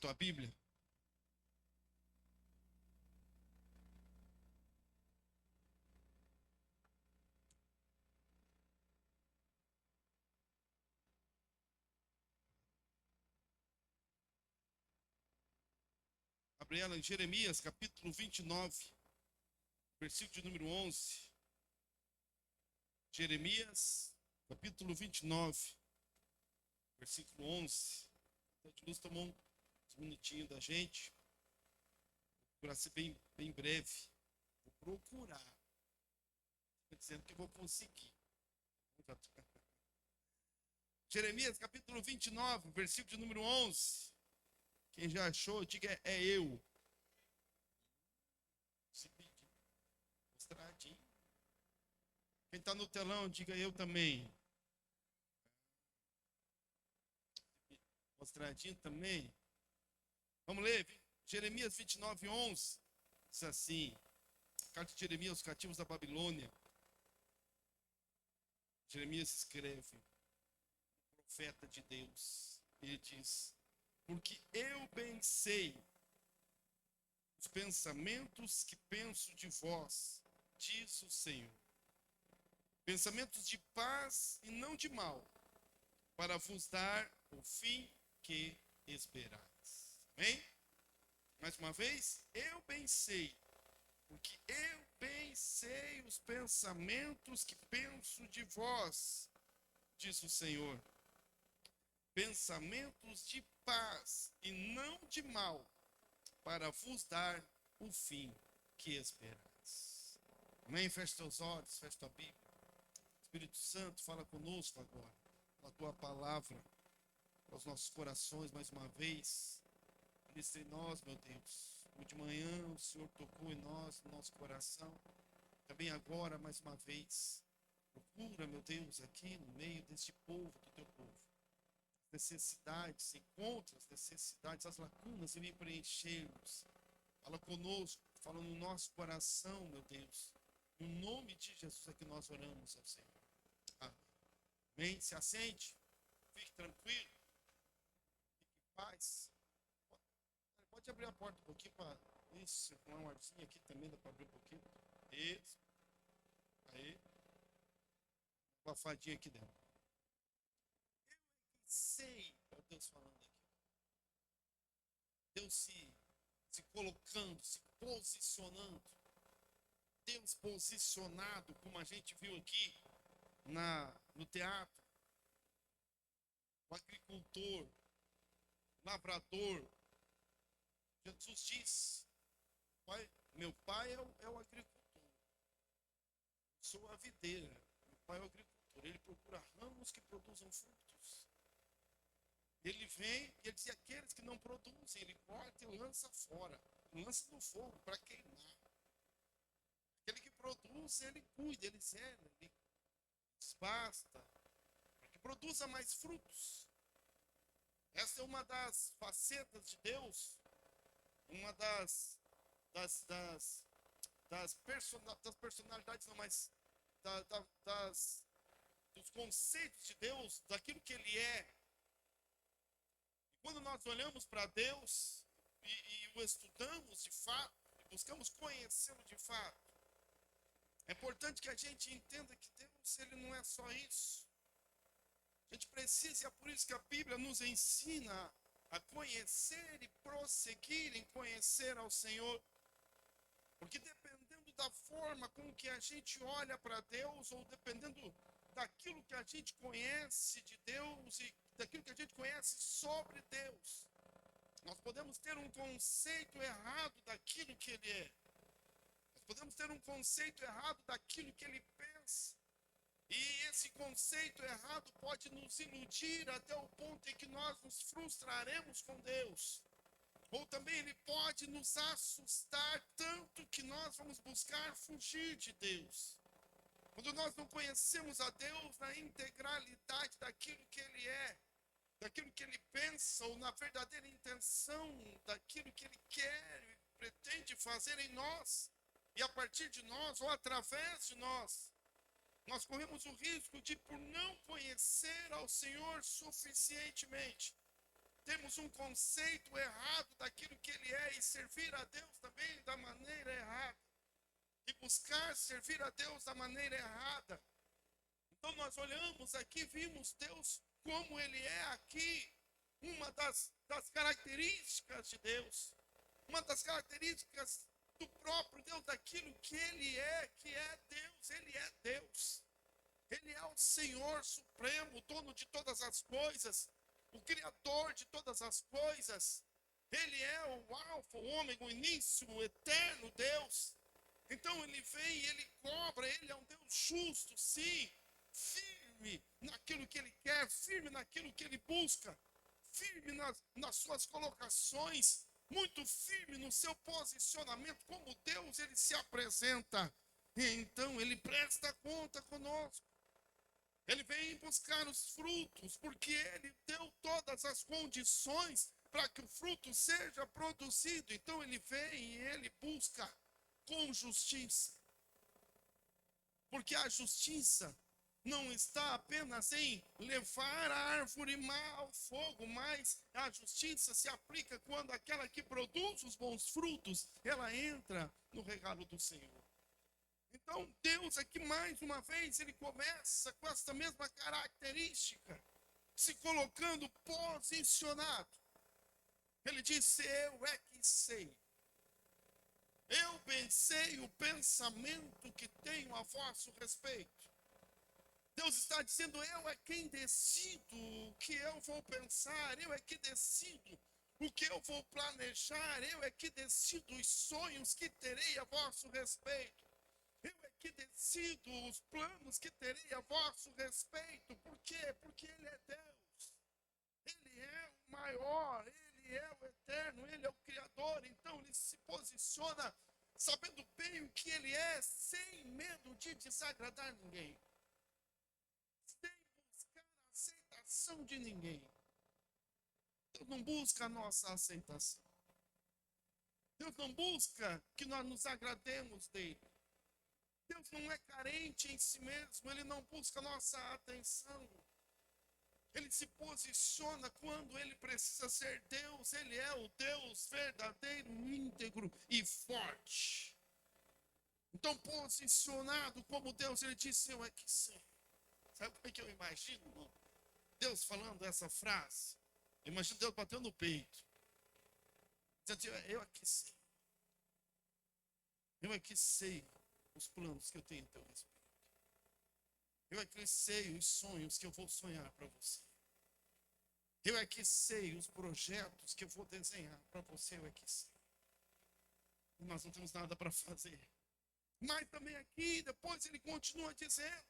tua Bíblia. Abre ela em Jeremias, capítulo 29, versículo de número 11. Jeremias, capítulo 29, versículo 11. A de luz tomou uns minutinhos da gente. Para ser bem breve. Vou procurar. Estou dizendo que vou conseguir. Jeremias, capítulo 29, versículo de número 11. Quem já achou, diga é eu. Mostradinho. Quem está no telão, diga eu também. Mostradinho também. Vamos ler. Jeremias 29, 11. Diz assim. Carta de Jeremias aos cativos da Babilônia. Jeremias escreve. Profeta de Deus. Ele diz: porque eu bem sei os pensamentos que penso de vós, diz o Senhor. Pensamentos de paz e não de mal, para vos dar o fim que esperais. Amém? Mais uma vez, eu bem sei, porque eu bem sei os pensamentos que penso de vós, diz o Senhor. Pensamentos de paz e não de mal, para vos dar o fim que esperais. Amém? Feche teus olhos, feche tua Bíblia. Espírito Santo, fala conosco agora, a tua palavra, aos nossos corações mais uma vez. Ministre em nós, meu Deus. Como de manhã o Senhor tocou em nós, no nosso coração. Também agora, mais uma vez. Procura, meu Deus, aqui no meio deste povo, do teu povo. Necessidades, encontra as necessidades, as lacunas e vem preencher-nos. Fala conosco, fala no nosso coração, meu Deus. No nome de Jesus é que nós oramos ao Senhor. Amém? Se assente, fique tranquilo, fique em paz. Pode abrir a porta um pouquinho para isso, com uma arzinha aqui também, dá para abrir um pouquinho. Isso. Aí. Uma fadinha aqui dentro. Eu sei, é o Deus falando aqui. Deus se colocando, se posicionando. Deus posicionado, como a gente viu aqui no teatro. O agricultor, lavrador. Jesus diz: meu pai é o agricultor. Eu sou a videira. Meu pai é o agricultor. Ele procura ramos que produzam frutos. Ele vem e ele diz: aqueles que não produzem, ele corta e lança fora. Lança no fogo para queimar. Aquele que produz, ele cuida, ele zela, ele desbasta, para que produza mais frutos. Essa é uma das facetas de Deus, uma das personalidades, não, mas dos conceitos de Deus, daquilo que Ele é. E quando nós olhamos para Deus e o estudamos de fato, e buscamos conhecê-lo de fato, é importante que a gente entenda que Deus, Ele não é só isso. A gente precisa, e é por isso que a Bíblia nos ensina a conhecer e prosseguir em conhecer ao Senhor. Porque dependendo da forma com que a gente olha para Deus, ou dependendo daquilo que a gente conhece de Deus e daquilo que a gente conhece sobre Deus, nós podemos ter um conceito errado daquilo que Ele é. Nós podemos ter um conceito errado daquilo que Ele pensa. E esse conceito errado pode nos iludir até o ponto em que nós nos frustraremos com Deus. Ou também ele pode nos assustar tanto que nós vamos buscar fugir de Deus. Quando nós não conhecemos a Deus na integralidade daquilo que Ele é, daquilo que Ele pensa, ou na verdadeira intenção daquilo que Ele quer e pretende fazer em nós, e a partir de nós, ou através de nós, nós corremos o risco de, por não conhecer ao Senhor suficientemente, temos um conceito errado daquilo que Ele é e servir a Deus também da maneira errada. E buscar servir a Deus da maneira errada. Então nós olhamos aqui, vimos Deus como Ele é aqui. Uma das características de Deus. Uma das características do próprio Deus, daquilo que Ele é, que é Deus. Ele é Deus. Ele é o Senhor Supremo, o dono de todas as coisas. O Criador de todas as coisas. Ele é o Alfa, o Ômega, o início, o eterno Deus. Então Ele vem, Ele cobra, Ele é um Deus justo, sim, firme naquilo que Ele quer, firme naquilo que Ele busca, firme nas suas colocações, muito firme no seu posicionamento, como Deus Ele se apresenta. E então Ele presta conta conosco. Ele vem buscar os frutos, porque Ele deu todas as condições para que o fruto seja produzido. Então Ele vem e Ele busca com justiça. Porque a justiça não está apenas em levar a árvore má ao fogo, mas a justiça se aplica quando aquela que produz os bons frutos, ela entra no regalo do Senhor. Então Deus aqui mais uma vez, Ele começa com essa mesma característica, se colocando posicionado. Ele disse: eu é que sei. Eu pensei o pensamento que tenho a vosso respeito. Deus está dizendo: eu é quem decido o que eu vou pensar, eu é que decido o que eu vou planejar, eu é que decido os sonhos que terei a vosso respeito. Eu é que decido os planos que terei a vosso respeito. Por quê? Porque Ele é Deus. Ele é o maior, Ele é o eterno, Ele é o Criador. Então Ele se posiciona sabendo bem o que Ele é, sem medo de desagradar ninguém. Sem buscar a aceitação de ninguém. Deus não busca a nossa aceitação. Deus não busca que nós nos agrademos dEle. Deus não é carente em si mesmo, Ele não busca a nossa atenção. Ele se posiciona quando Ele precisa ser Deus. Ele é o Deus verdadeiro, íntegro e forte. Então, posicionado como Deus, Ele disse: eu é que sei. Sabe como é que eu imagino, irmão? Deus falando essa frase. Eu imagino Deus batendo no peito. Dizendo: eu é que sei. Eu é que sei os planos que eu tenho a teu respeito. Eu é que sei os sonhos que eu vou sonhar para você. Eu é que sei os projetos que eu vou desenhar para você. Eu é que sei. E nós não temos nada para fazer. Mas também aqui, depois ele continua dizendo: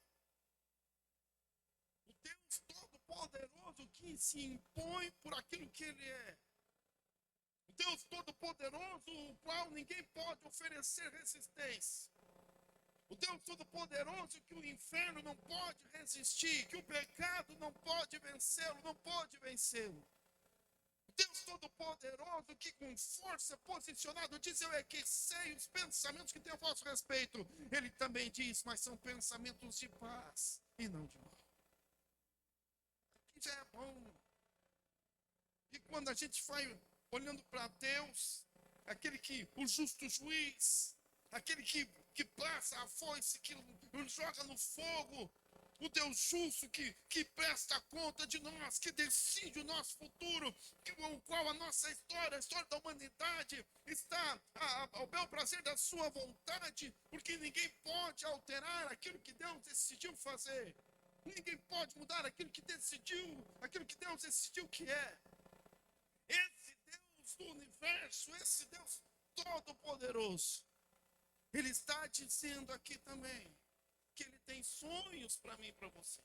o Deus Todo-Poderoso que se impõe por aquilo que Ele é. O Deus Todo-Poderoso, o qual ninguém pode oferecer resistência. O Deus Todo-Poderoso que o inferno não pode resistir, que o pecado não pode vencê-lo, não pode vencê-lo. O Deus Todo-Poderoso que com força posicionado diz: eu é que sei os pensamentos que tenho a vosso respeito. Ele também diz: mas são pensamentos de paz e não de mal. Aqui já é bom. E quando a gente vai olhando para Deus, aquele que, o justo juiz, aquele que passa a foice, que joga no fogo, o Deus justo que presta conta de nós, que decide o nosso futuro, o qual a nossa história, a história da humanidade está ao bel prazer da sua vontade, porque ninguém pode alterar aquilo que Deus decidiu fazer. Ninguém pode mudar aquilo que Deus decidiu que é. Esse Deus do universo, esse Deus todo-poderoso, Ele está dizendo aqui também que Ele tem sonhos para mim e para você.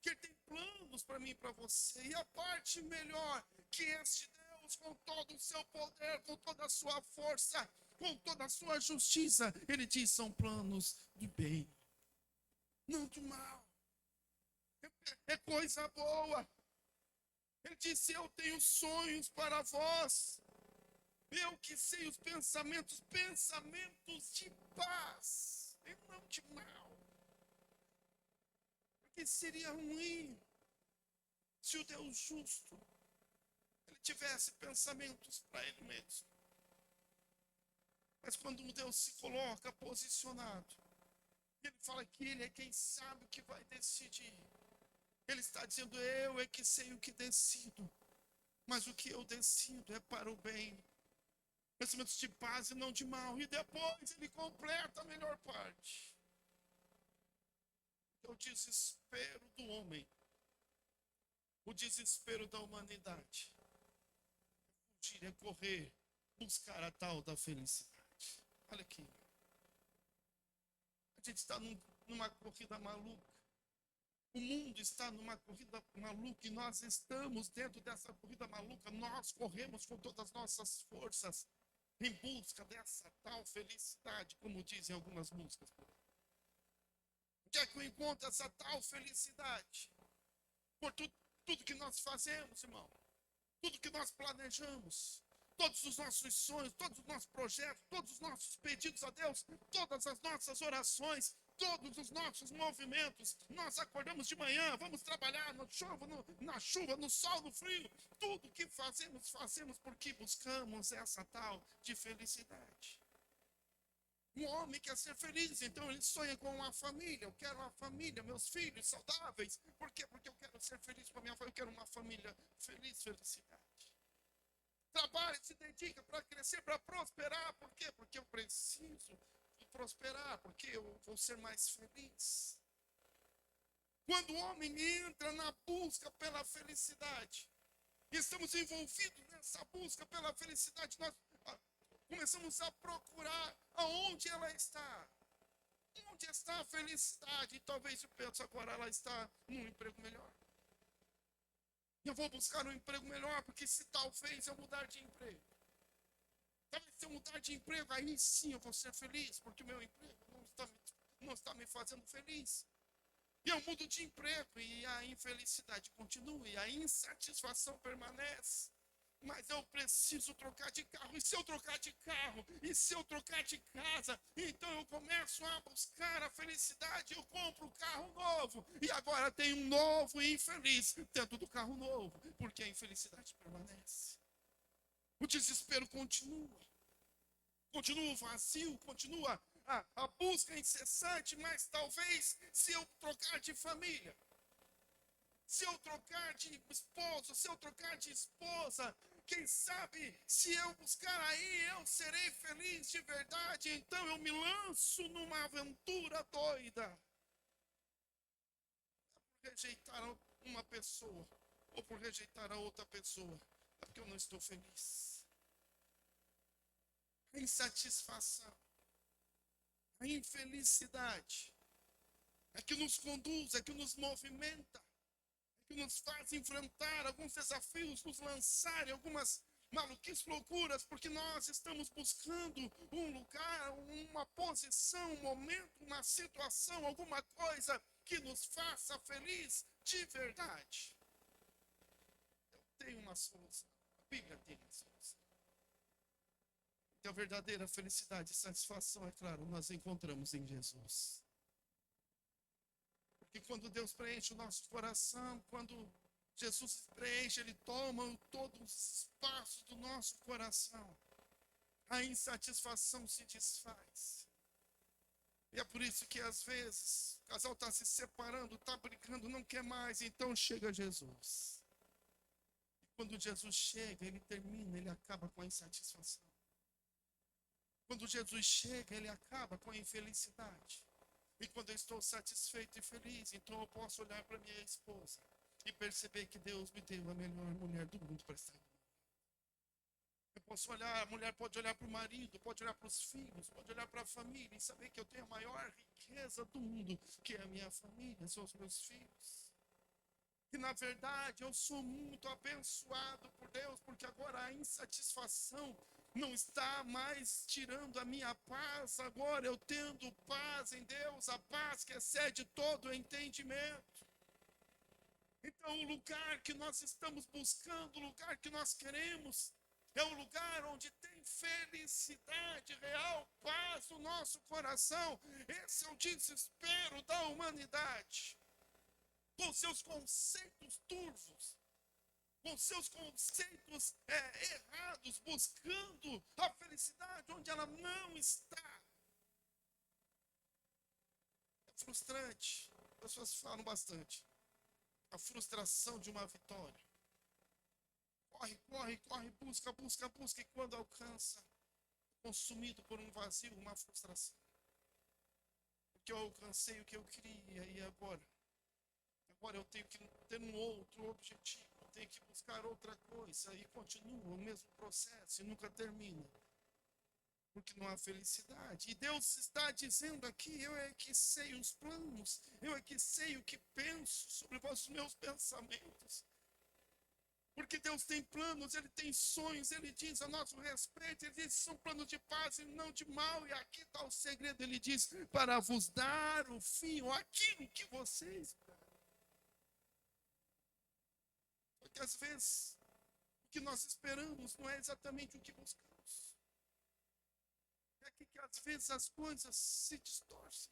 Que Ele tem planos para mim e para você. E a parte melhor, que este Deus, com todo o seu poder, com toda a sua força, com toda a sua justiça, Ele diz: são planos de bem, não de mal. É coisa boa. Ele disse: eu tenho sonhos para vós. Eu que sei os pensamentos de paz e não de mal. Porque seria ruim se o Deus justo, Ele tivesse pensamentos para ele mesmo. Mas quando Deus se coloca posicionado, ele fala que ele é quem sabe o que vai decidir. Ele está dizendo, eu é que sei o que decido, mas o que eu decido é para o bem. Pensamentos de paz e não de mal. E depois ele completa a melhor parte. É o desespero do homem. O desespero da humanidade. É fugir, é correr, buscar a tal da felicidade. Olha aqui. A gente está numa corrida maluca. O mundo está numa corrida maluca e nós estamos dentro dessa corrida maluca. Nós corremos com todas as nossas forças em busca dessa tal felicidade, como dizem algumas músicas. Onde é que eu encontro essa tal felicidade? Por tudo que nós fazemos, irmão. Tudo que nós planejamos. Todos os nossos sonhos, todos os nossos projetos, todos os nossos pedidos a Deus, todas as nossas orações, todos os nossos movimentos. Nós acordamos de manhã, vamos trabalhar na chuva, no sol, no frio. Tudo que fazemos porque buscamos essa tal de felicidade. Um homem quer ser feliz, então ele sonha com uma família. Eu quero uma família, meus filhos saudáveis. Por quê? Porque eu quero ser feliz com a minha família. Eu quero uma família feliz, felicidade. Trabalha, se dedica para crescer, para prosperar. Por quê? Porque eu preciso prosperar, porque eu vou ser mais feliz. Quando o homem entra na busca pela felicidade, e estamos envolvidos nessa busca pela felicidade, nós começamos a procurar aonde ela está. Onde está a felicidade? E talvez eu pense agora ela está num emprego melhor. Eu vou buscar um emprego melhor, porque se talvez eu mudar de emprego. Talvez se eu mudar de emprego, aí sim eu vou ser feliz, porque o meu emprego não está me fazendo feliz. E eu mudo de emprego e a infelicidade continua, e a insatisfação permanece. Mas eu preciso trocar de carro, e se eu trocar de carro, e se eu trocar de casa, então eu começo a buscar a felicidade, eu compro um carro novo, e agora tem um novo infeliz dentro do carro novo, porque a infelicidade permanece. O desespero continua o vazio, continua a busca incessante, mas talvez se eu trocar de família, se eu trocar de esposo, se eu trocar de esposa, quem sabe se eu buscar aí eu serei feliz de verdade, então eu me lanço numa aventura doida. Por rejeitar uma pessoa, ou por rejeitar a outra pessoa, é porque eu não estou feliz. A insatisfação, a infelicidade é que nos conduz, é que nos movimenta, que nos faz enfrentar alguns desafios, nos lançar em algumas maluquices, loucuras, porque nós estamos buscando um lugar, uma posição, um momento, uma situação, alguma coisa que nos faça feliz de verdade. Eu tenho uma solução. A Bíblia tem uma solução. Então, a verdadeira felicidade e satisfação, é claro, nós encontramos em Jesus. E quando Deus preenche o nosso coração, quando Jesus preenche, Ele toma todos os espaços do nosso coração, a insatisfação se desfaz. E é por isso que às vezes o casal está se separando, está brigando, não quer mais, então chega Jesus. E quando Jesus chega, Ele termina, Ele acaba com a insatisfação. Quando Jesus chega, Ele acaba com a infelicidade. E quando eu estou satisfeito e feliz, então eu posso olhar para minha esposa e perceber que Deus me deu a melhor mulher do mundo para estar. Eu posso olhar, a mulher pode olhar para o marido, pode olhar para os filhos, pode olhar para a família e saber que eu tenho a maior riqueza do mundo, que é a minha família, são os meus filhos. Que na verdade eu sou muito abençoado por Deus, porque agora a insatisfação não está mais tirando a minha paz, agora eu tendo paz em Deus, a paz que excede todo o entendimento. Então o lugar que nós estamos buscando, o lugar que nós queremos, é um lugar onde tem felicidade real, paz no nosso coração. Esse é o desespero da humanidade, com seus conceitos turvos, com seus conceitos errados, buscando a felicidade onde ela não está. É frustrante. As pessoas falam bastante. A frustração de uma vitória. Corre, corre, corre, busca, busca, busca, e quando alcança, consumido por um vazio, uma frustração. Porque eu alcancei o que eu queria, e agora eu tenho que ter um outro objetivo, eu tenho que buscar outra coisa, e continua o mesmo processo, e nunca termina. Porque não há felicidade. E Deus está dizendo aqui, eu é que sei os planos, eu é que sei o que penso sobre os meus pensamentos. Porque Deus tem planos, Ele tem sonhos, Ele diz a nosso respeito, Ele diz que são planos de paz e não de mal, e aqui está o segredo, Ele diz, para vos dar o fim, ou aquilo que vocês esperam. Porque às vezes, o que nós esperamos não é exatamente o que buscamos. É aqui que às vezes as coisas se distorcem.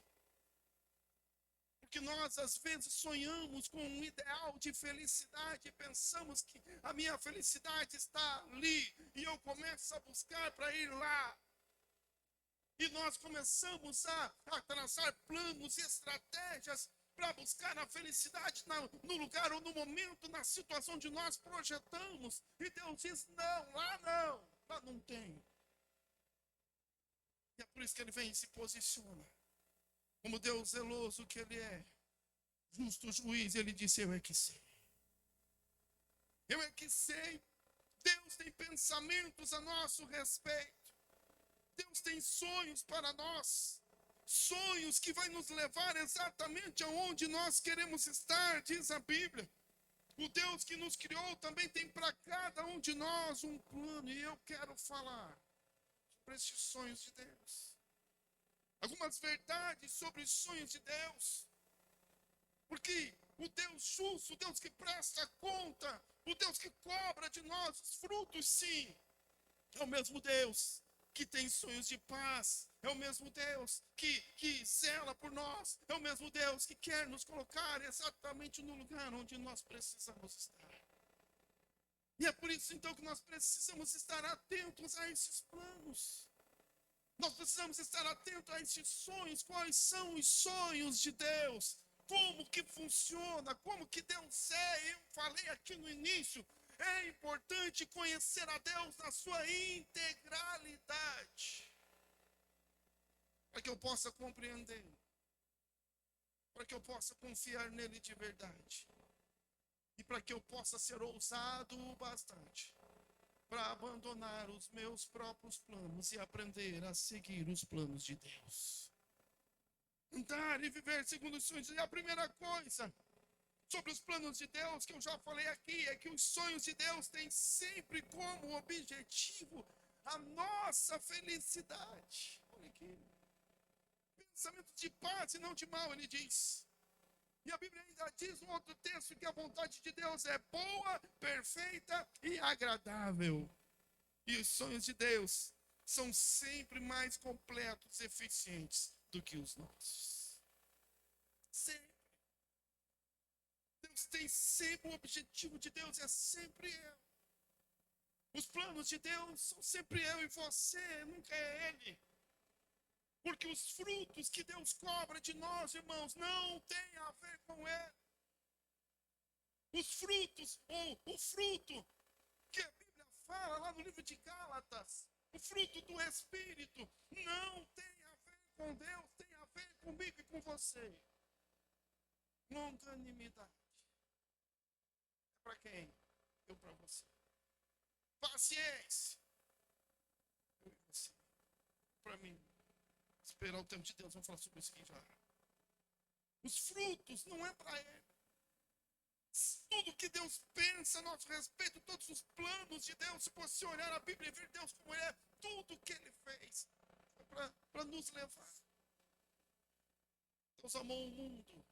Porque nós, às vezes, sonhamos com um ideal de felicidade e pensamos que a minha felicidade está ali e eu começo a buscar para ir lá. E nós começamos a traçar planos e estratégias para buscar a felicidade no lugar ou no momento, na situação onde nós projetamos. E Deus diz, não, lá não tem. E é por isso que Ele vem e se posiciona. Como Deus zeloso que Ele é, justo juiz, Ele disse, eu é que sei. Eu é que sei. Deus tem pensamentos a nosso respeito. Deus tem sonhos para nós. Sonhos que vai nos levar exatamente aonde nós queremos estar, diz a Bíblia. O Deus que nos criou também tem para cada um de nós um plano. E eu quero falar sobre esses sonhos de Deus. Algumas verdades sobre os sonhos de Deus. Porque o Deus justo, o Deus que presta conta, o Deus que cobra de nós os frutos, sim, é o mesmo Deus que tem sonhos de paz, é o mesmo Deus que zela por nós, é o mesmo Deus que quer nos colocar exatamente no lugar onde nós precisamos estar. E é por isso então que nós precisamos estar atentos a esses planos. Nós precisamos estar atentos a esses sonhos. Quais são os sonhos de Deus? Como que funciona? Como que Deus é? Eu falei aqui no início. É importante conhecer a Deus na sua integralidade. Para que eu possa compreender. Para que eu possa confiar nele de verdade. E para que eu possa ser ousado o bastante para abandonar os meus próprios planos e aprender a seguir os planos de Deus. Andar e viver segundo os sonhos. E a primeira coisa sobre os planos de Deus que eu já falei aqui é que os sonhos de Deus têm sempre como objetivo a nossa felicidade. Olha aqui. Pensamento de paz e não de mal, ele diz. E a Bíblia ainda diz um outro texto que a vontade de Deus é boa, perfeita e agradável. E os sonhos de Deus são sempre mais completos e eficientes do que os nossos. Sempre. Deus tem sempre, o objetivo de Deus é sempre eu. Os planos de Deus são sempre eu e você, nunca é Ele. Porque os frutos que Deus cobra de nós, irmãos, não tem a ver com Ele. Os frutos, ou o fruto que a Bíblia fala lá no livro de Gálatas, o fruto do Espírito, não tem a ver com Deus, tem a ver comigo e com você. Longanimidade. É para quem? Eu para você. Paciência. Eu e você. Para mim. Esperar o tempo de Deus, vamos falar sobre isso aqui já. Os frutos não é para Ele. Tudo que Deus pensa a nosso respeito, todos os planos de Deus, se você olhar a Bíblia e ver Deus como Ele é, tudo que Ele fez é para nos levar. Deus amou o mundo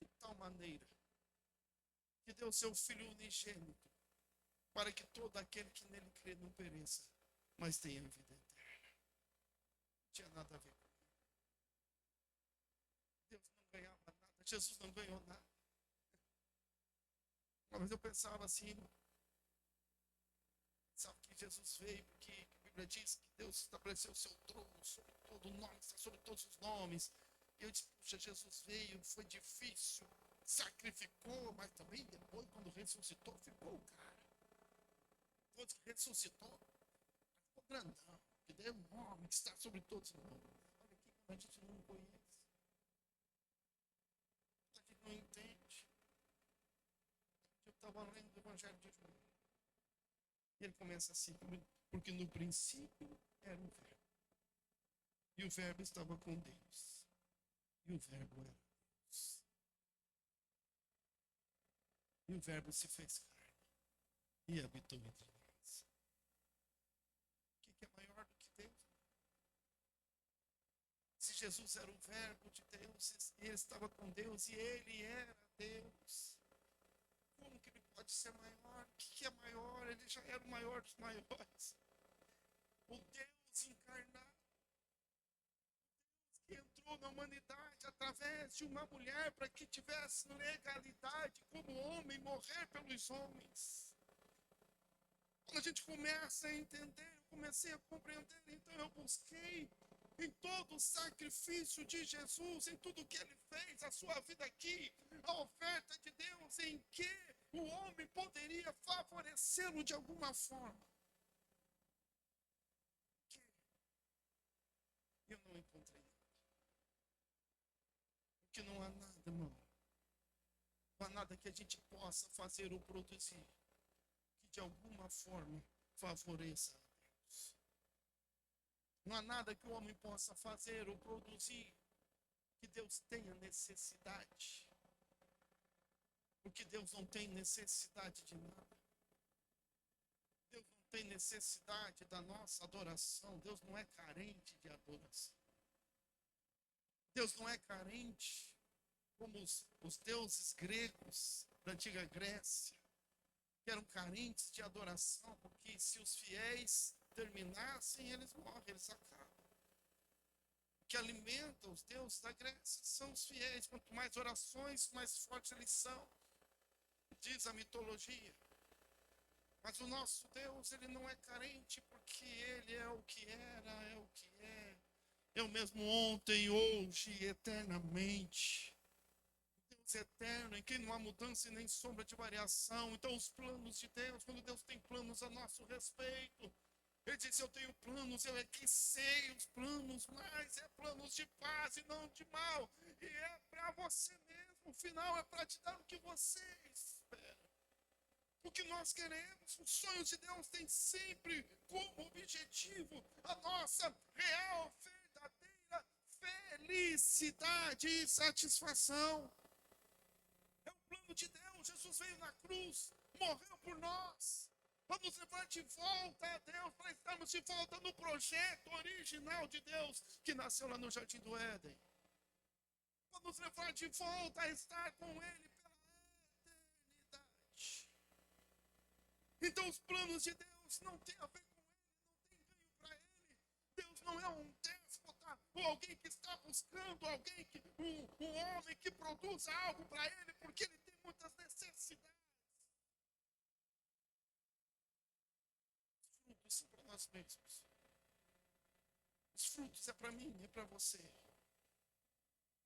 de tal maneira que deu seu Filho unigênito para que todo aquele que nele crê não pereça, mas tenha vida eterna. Não tinha nada a ver com ele. Deus não ganhava nada, Jesus não ganhou nada. Mas eu pensava assim, que Jesus veio, porque a Bíblia diz que Deus estabeleceu o seu trono sobre todo nome, sobre todos os nomes. E eu disse, puxa, Jesus veio, foi difícil, sacrificou, mas também depois, quando ressuscitou, ficou, cara. Depois que ressuscitou, ficou grandão, que deu um nome que está sobre todos os nomes. Olha aqui, a gente não conhece, a gente não entende. Eu estava lendo o Evangelho de João. E ele começa assim, porque no princípio era o verbo. E o verbo estava com Deus. E o verbo era Deus. E o verbo se fez carne. E habitou entre nós. O que é maior do que Deus? Se Jesus era o verbo de Deus, e ele estava com Deus, e ele era Deus. Como que ele pode ser maior? O que é maior? Ele já era o maior dos maiores. O Deus encarnado, que entrou na humanidade através de uma mulher para que tivesse legalidade como homem, morrer pelos homens. Quando a gente começa a entender, eu comecei a compreender, então eu busquei em todo o sacrifício de Jesus, em tudo que ele fez, a sua vida aqui, a oferta de Deus, em que o homem poderia favorecê-lo de alguma forma. Que eu não encontrei nada. Porque não há nada, irmão. Não há nada que a gente possa fazer ou produzir que de alguma forma favoreça a Deus. Não há nada que o homem possa fazer ou produzir que Deus tenha necessidade. Porque Deus não tem necessidade de nada. Deus não tem necessidade da nossa adoração. Deus não é carente de adoração. Deus não é carente como os deuses gregos da antiga Grécia, que eram carentes de adoração, porque se os fiéis terminassem, eles morrem, eles acabam. O que alimenta os deuses da Grécia são os fiéis. Quanto mais orações, mais fortes eles são, diz a mitologia. Mas o nosso Deus, ele não é carente, porque ele é o que era, é o que é. É o mesmo ontem, hoje e eternamente. Deus é eterno, em quem não há mudança e nem sombra de variação. Então os planos de Deus, quando Deus tem planos a nosso respeito, ele diz, eu tenho planos, eu é que sei os planos, mas é planos de paz e não de mal. E é para você mesmo, o final é para te dar o que você espera. O que nós queremos, os sonhos de Deus têm sempre como objetivo a nossa real, verdadeira felicidade e satisfação. É o plano de Deus. Jesus veio na cruz, morreu por nós, para nos levar de volta a Deus, para estarmos de volta no projeto original de Deus, que nasceu lá no Jardim do Éden. Para nos levar de volta a estar com Ele pela eternidade. Então os planos de Deus não têm a ver com Ele, não tem ganho para Ele. Deus não é um déspota, ou alguém que está buscando, um homem que produza algo para Ele, porque Ele tem muitas necessidades. Os frutos são para nós mesmos. Os frutos é para mim, é para você.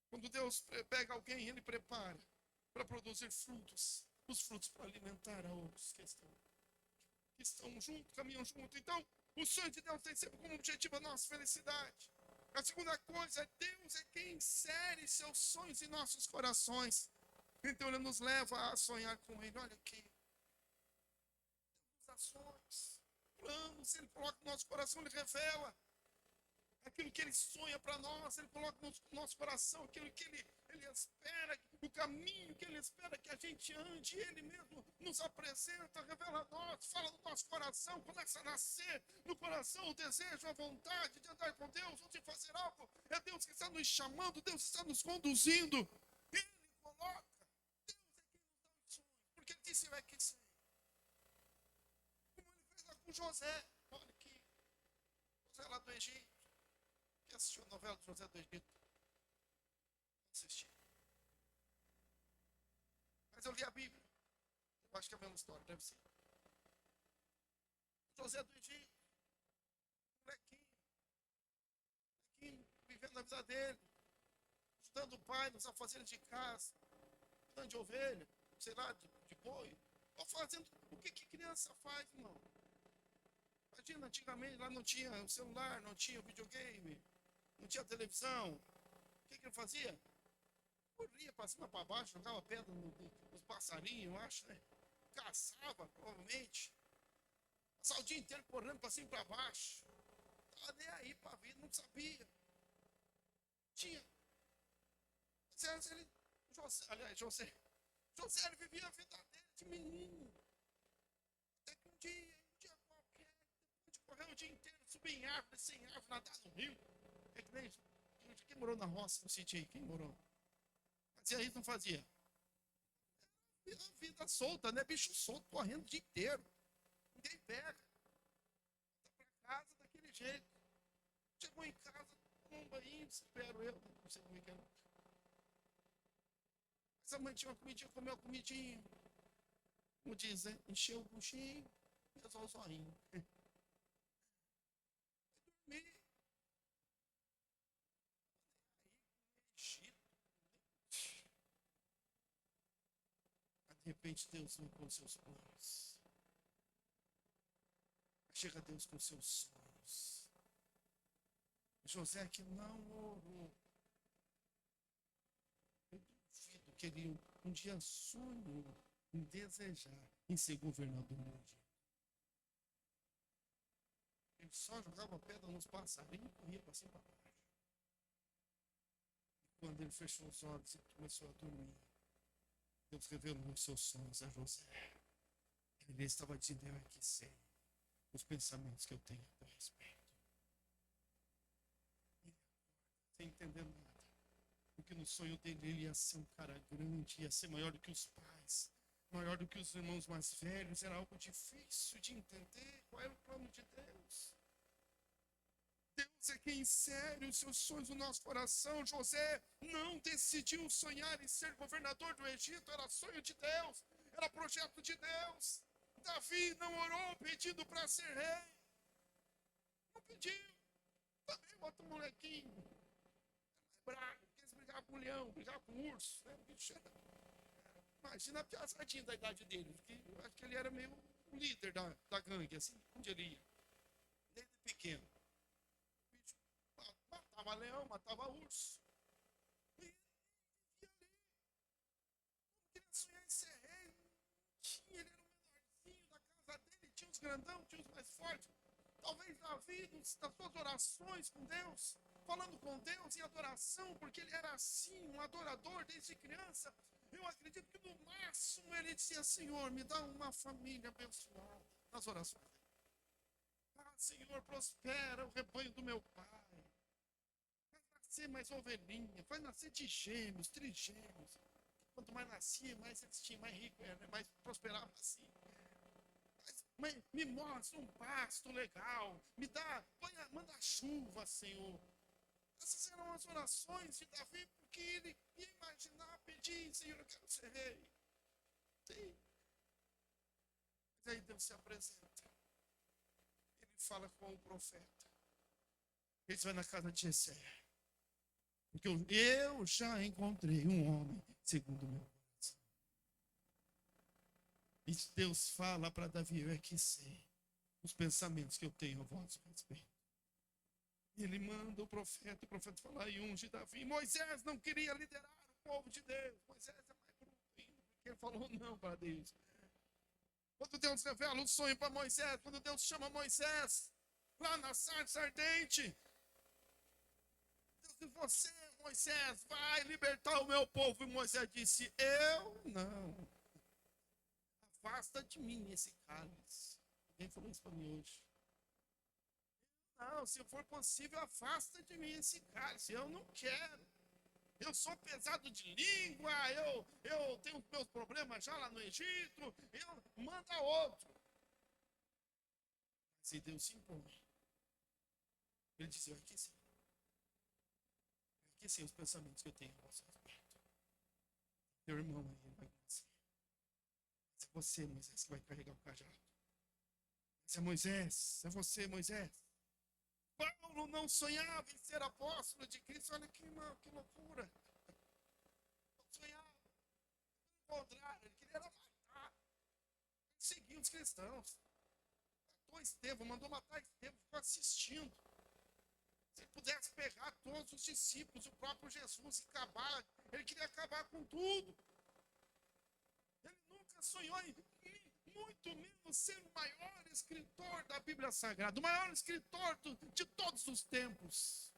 Quando Deus pega alguém, Ele prepara para produzir frutos, os frutos para alimentar a outros que estão juntos, caminham juntos. Então, o sonho de Deus tem sempre como objetivo a nossa felicidade. A segunda coisa, Deus é quem insere seus sonhos em nossos corações. Então Ele nos leva a sonhar com Ele. Olha aqui. Temos ações, planos, Ele coloca no nosso coração, Ele revela aquilo que Ele sonha para nós, Ele coloca no nosso coração aquilo que Ele espera, o caminho que Ele espera que a gente ande, Ele mesmo nos apresenta, revela a nós, fala no nosso coração, começa a nascer no coração o desejo, a vontade de andar com Deus, ou de fazer algo. É Deus que está nos chamando, Deus está nos conduzindo. Ele coloca, Deus é quem nos dá os sonhos, porque Ele disse, eu é que sei. Como Ele fez lá com José, olha aqui, José lá do Egito. Quem assistiu a novela de José do Egito? Assisti. Mas eu li a Bíblia. Eu acho que é a mesma história, deve ser. José do Egito, molequinho, vivendo a vida dele, ajudando o pai nos afazeres de casa, cuidando de ovelha, sei lá, de boi, ou fazendo o que criança faz, irmão. Imagina, antigamente lá não tinha o celular, não tinha o videogame, não tinha televisão. O que ele fazia? Corria para cima, para baixo, jogava pedra nos passarinhos, eu acho, né? Caçava, provavelmente. Passava o dia inteiro correndo para cima e para baixo. Estava nem aí para a vida, não sabia. Tinha. José, ele vivia a vida dele de menino. Até que um dia qualquer, depois de correr o dia inteiro, subir em árvore, sem árvore, nadar no rio. É que nem quem morou na roça, no sítio aí, quem morou? Fazia isso, não fazia? Vida solta, né? Bicho solto, correndo o dia inteiro. Ninguém pega. Tá pra casa daquele jeito. Chegou em casa, tomou um banho, espero eu, não sei como é que é. Mas a mãe tinha uma comidinha, comeu a comidinha. Como diz, né? Encheu o buchinho, pesou o zoinho. Vai dormir. De repente Deus vem com seus planos. Chega Deus com seus sonhos. José que não orou. Eu duvido que ele um dia sonhou em desejar em ser governador mundial. Ele só jogava pedra nos passarinhos e corria para cima e para baixo. E quando ele fechou os olhos e começou a dormir, Deus revelou os seus sonhos a José. Ele estava dizendo: eu é que sei os pensamentos que eu tenho a teu respeito. Ele acorda sem entender nada. Porque no sonho dele ele ia ser um cara grande, ia ser maior do que os pais, maior do que os irmãos mais velhos. Era algo difícil de entender. Qual era o plano de Deus? Deus é quem insere os seus sonhos no nosso coração. José não decidiu sonhar em ser governador do Egito, era sonho de Deus, era projeto de Deus. Davi não orou pedindo para ser rei, não pediu. Também outro molequinho, bravo, quis brigar com o leão, brigar com o urso, né? Imagina a piazadinha da idade dele, porque eu acho que ele era meio o líder da gangue, assim, onde ele ia, desde pequeno. Matava leão, matava urso. E ele vivia ali. Como queria sonhar em ser rei? Tinha, ele era o menorzinho da casa dele, tinha os grandão, tinha os mais fortes. Talvez Davi, das suas orações com Deus, falando com Deus em adoração, porque ele era assim, um adorador desde criança. Eu acredito que no máximo ele dizia: Senhor, me dá uma família abençoada. Nas orações dele. Ah, Senhor, prospera o rebanho do meu pai. Nascer mais ovelhinha, vai nascer de gêmeos, trigêmeos. Quanto mais nascia, mais eles tinham, mais rico era, mais prosperava assim. Mas me mostra um pasto legal, me dá, manda chuva, Senhor. Essas eram as orações de Davi, porque ele ia imaginar, pedir: Senhor, eu quero ser rei. Sim. Mas aí Deus se apresenta. Ele fala com o profeta. Ele vai na casa de Jessé. Porque eu já encontrei um homem segundo o meu coração. E Deus fala para Davi: eu é que sei os pensamentos que eu tenho a vosso respeito. E ele manda o profeta fala e unge Davi. Moisés não queria liderar o povo de Deus. Moisés é mais bruto ainda, porque ele falou não para Deus. Quando Deus revela um sonho para Moisés, quando Deus chama Moisés lá na sarça ardente, Deus diz: você, Moisés, vai libertar o meu povo. E Moisés disse: eu não. Afasta de mim esse cálice. Alguém falou isso para mim hoje. Não, se for possível, afasta de mim esse cálice. Eu não quero. Eu sou pesado de língua, eu tenho meus problemas já lá no Egito. Manda outro. Se Deus se impõe, ele diz: eu aqueci. Eu aqueci os pensamentos que eu tenho a vosso respeito. Meu irmão aí vai nascer. É você, Moisés, que vai carregar o cajado. Esse é Moisés, é você, Moisés. Paulo não sonhava em ser apóstolo de Cristo. Olha que loucura. Não sonhava. Pelo contrário, ele queria matar. Seguir os cristãos. Matou Estevão, mandou matar Estevão, ficou assistindo. Se ele pudesse pegar todos os discípulos, o próprio Jesus, e acabar, ele queria acabar com tudo. Ele nunca sonhou em muito menos ser o maior escritor da Bíblia Sagrada, o maior escritor de todos os tempos.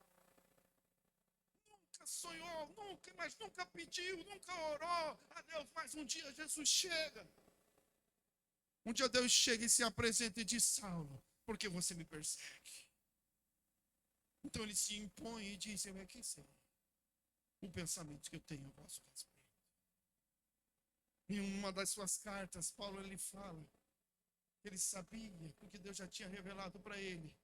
Nunca sonhou, nunca pediu, nunca orou a Deus, mas um dia Jesus chega. Um dia Deus chega e se apresenta e diz: Saulo, por que você me persegue? Então ele se impõe e diz: eu é quem sei o pensamento que eu tenho a vosso respeito. Em uma das suas cartas, Paulo ele fala que ele sabia, porque Deus já tinha revelado para ele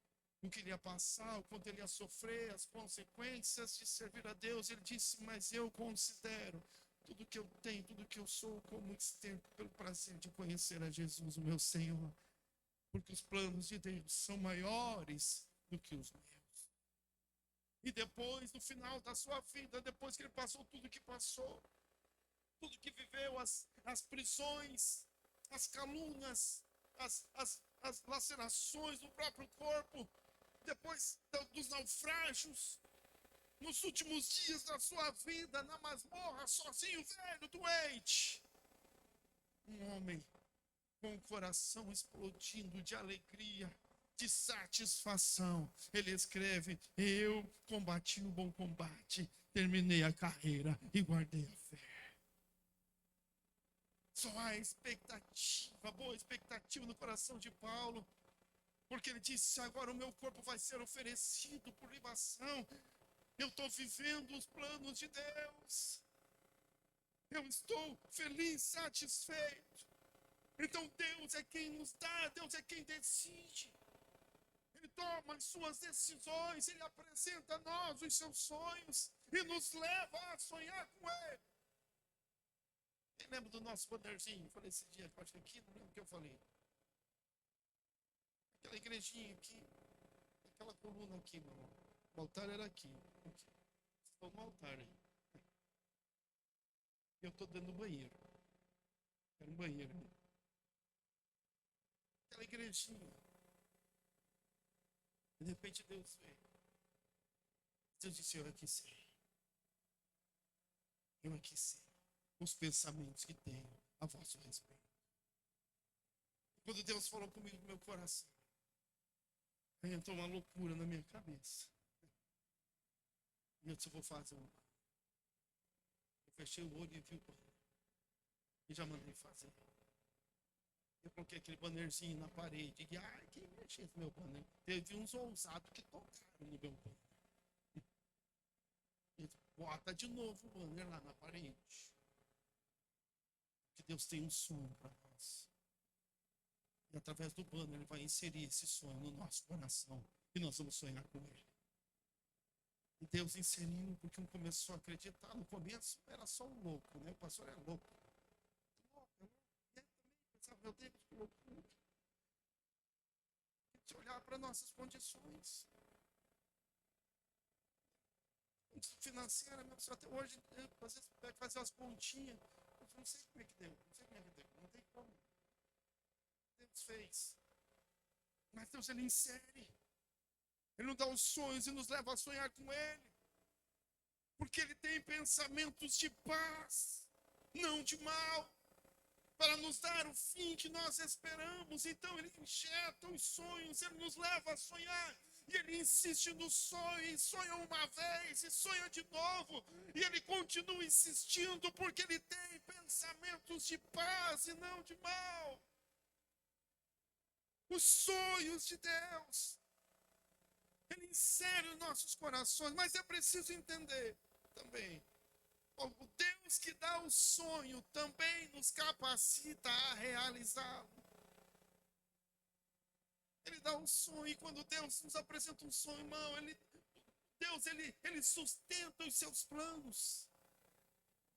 o que ele ia passar, o quanto ele ia sofrer, as consequências de servir a Deus. Ele disse: mas eu considero tudo que eu tenho, tudo que eu sou, como esterco pelo prazer de conhecer a Jesus, o meu Senhor, porque os planos de Deus são maiores do que os meus. E depois, no final da sua vida, depois que ele passou tudo que passou, tudo que viveu, as prisões, as calúnias, as lacerações do próprio corpo, depois dos naufrágios, nos últimos dias da sua vida, na masmorra, sozinho, velho, doente, um homem com o coração explodindo de alegria, de satisfação, ele escreve: eu combati o bom combate, terminei a carreira e guardei a fé. Só há expectativa, boa expectativa no coração de Paulo, porque ele disse: agora o meu corpo vai ser oferecido por libação, eu estou vivendo os planos de Deus, eu estou feliz, satisfeito. Então Deus é quem nos dá, Deus é quem decide. Ele toma as suas decisões, ele apresenta a nós os seus sonhos e nos leva a sonhar com ele. Quem lembra do nosso bannerzinho? Eu falei esse dia, acho que aqui, não lembro o que eu falei. Aquela igrejinha aqui, aquela coluna aqui, meu irmão. O altar era aqui. Vocês estão no altar aí. Eu estou dentro do banheiro. Era um banheiro. Aquela igrejinha. De repente Deus veio. Deus disse: eu aqui sei. Eu aqui sei os pensamentos que tenho a vosso respeito. Quando Deus falou comigo no meu coração, aí entrou uma loucura na minha cabeça. E eu disse: eu vou fazer um. Eu fechei o olho e vi o banner. E já mandei fazer. Eu coloquei aquele bannerzinho na parede. E ai, quem mexeu esse meu banner? Teve uns ousados que tocaram no meu banner. E bota de novo o banner lá na parede. Porque Deus tem um sonho para nós. E através do banner ele vai inserir esse sonho no nosso coração. E nós vamos sonhar com ele. E Deus inseriu, porque um começou a acreditar. No começo era só um louco, né? O pastor é louco. E aí também pensava: meu Deus, que loucura. Tem que olhar para nossas condições. Financeira, meu senhor, até hoje, às vezes vai fazer as pontinhas. Eu não sei como é que deu, não sei como é que deu, não tem como. Deus fez. Mas Deus, ele insere. Ele nos dá os sonhos e nos leva a sonhar com ele. Porque ele tem pensamentos de paz, não de mal, para nos dar o fim que nós esperamos. Então ele injeta os sonhos, ele nos leva a sonhar. E ele insiste no sonho, e sonha uma vez, e sonha de novo. E ele continua insistindo, porque ele tem pensamentos de paz e não de mal. Os sonhos de Deus. Ele insere os nossos corações, mas é preciso entender também. O Deus que dá o sonho também nos capacita a realizá-lo. Ele dá um sonho, e quando Deus nos apresenta um sonho, irmão, Deus ele sustenta os seus planos.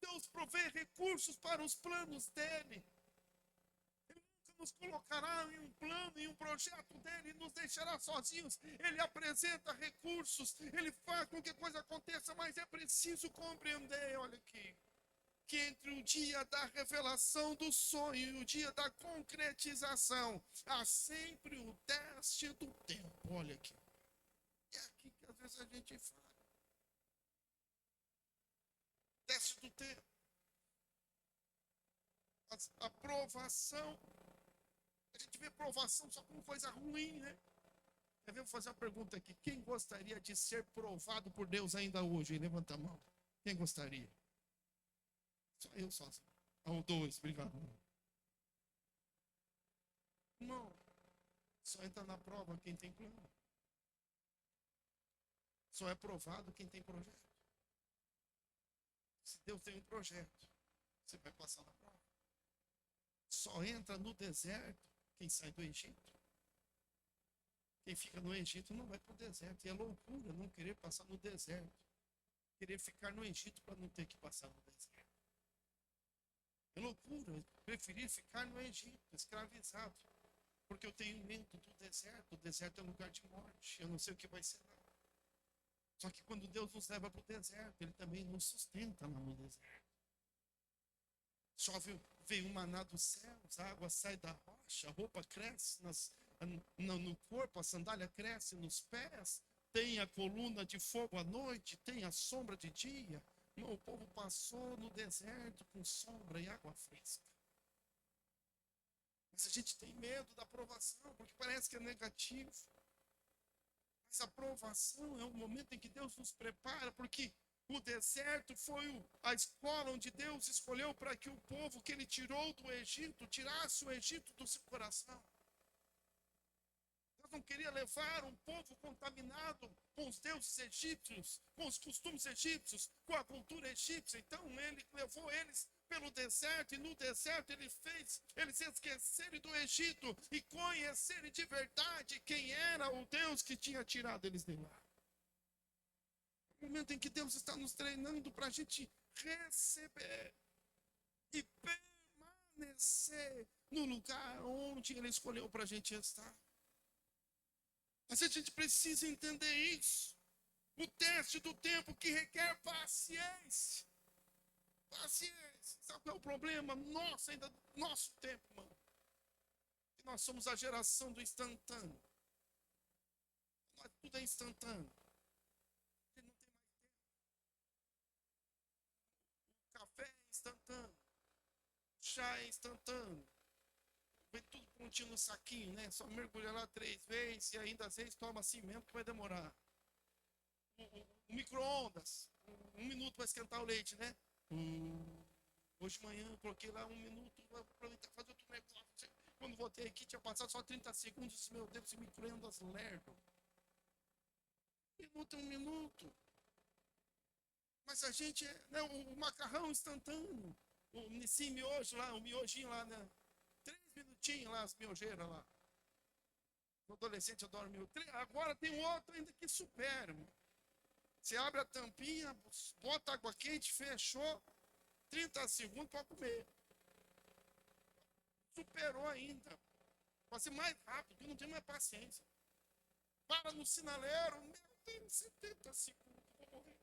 Deus provê recursos para os planos dele. Ele nunca nos colocará em um plano, em um projeto dele, e nos deixará sozinhos. Ele apresenta recursos, ele faz com que a coisa aconteça, mas é preciso compreender, olha aqui, que entre o dia da revelação do sonho e o dia da concretização, há sempre o teste do tempo, olha aqui. É aqui que às vezes a gente fala. Teste do tempo. A provação. A gente vê provação só como coisa ruim, né? Eu vou fazer uma pergunta aqui. Quem gostaria de ser provado por Deus ainda hoje? Levanta a mão. Quem gostaria? Só eu sozinho. Ou dois, obrigado. Não. Só entra na prova quem tem plano. Só é provado quem tem projeto. Se Deus tem um projeto, você vai passar na prova. Só entra no deserto quem sai do Egito. Quem fica no Egito não vai para o deserto. E é loucura não querer passar no deserto. Querer ficar no Egito para não ter que passar no deserto. É loucura preferir ficar no Egito, escravizado. Porque eu tenho medo do deserto. O deserto é um lugar de morte. Eu não sei o que vai ser lá. Só que quando Deus nos leva para o deserto, Ele também nos sustenta lá no deserto. Chove, vem um maná dos céus, a água sai da rocha, a roupa cresce no corpo, a sandália cresce nos pés, tem a coluna de fogo à noite, tem a sombra de dia. O povo passou no deserto com sombra e água fresca. Mas a gente tem medo da provação, porque parece que é negativo. Mas a provação é o momento em que Deus nos prepara, porque o deserto foi a escola onde Deus escolheu para que o povo que Ele tirou do Egito, tirasse o Egito do seu coração. Deus não queria levar um povo contaminado com os deuses egípcios, com os costumes egípcios, com a cultura egípcia. Então Ele levou eles pelo deserto, e no deserto Ele fez eles esquecerem do Egito e conhecerem de verdade quem era o Deus que tinha tirado eles de lá. É o momento em que Deus está nos treinando para a gente receber e permanecer no lugar onde Ele escolheu para a gente estar. Mas a gente precisa entender isso. O teste do tempo que requer paciência. Paciência. Sabe qual é o problema? Nosso tempo, mano. Que nós somos a geração do instantâneo. Tudo é instantâneo. A gente não tem mais tempo. O café é instantâneo. O chá é instantâneo. Vem tudo prontinho no saquinho, né? Só mergulha lá 3 vezes e ainda às vezes toma assim mesmo que vai demorar. O micro-ondas. 1 minuto para esquentar o leite, né? Hoje de manhã eu coloquei lá 1 minuto para aproveitar fazer outro negócio. Quando voltei aqui tinha passado só 30 segundos. Disse, meu Deus, esse micro-ondas lerdo. 1 minuto. Mas a gente né, o macarrão instantâneo. O miojo lá, o miojinho lá, né? 3 minutinhos lá, as miojeiras lá. O adolescente adora miojo. Agora tem outro ainda que supera. Você abre a tampinha, bota água quente, fechou. 30 segundos para comer. Superou ainda. Pode ser mais rápido, eu não tenho mais paciência. Para no sinaleiro, meu Deus, 70 segundos, vou morrer.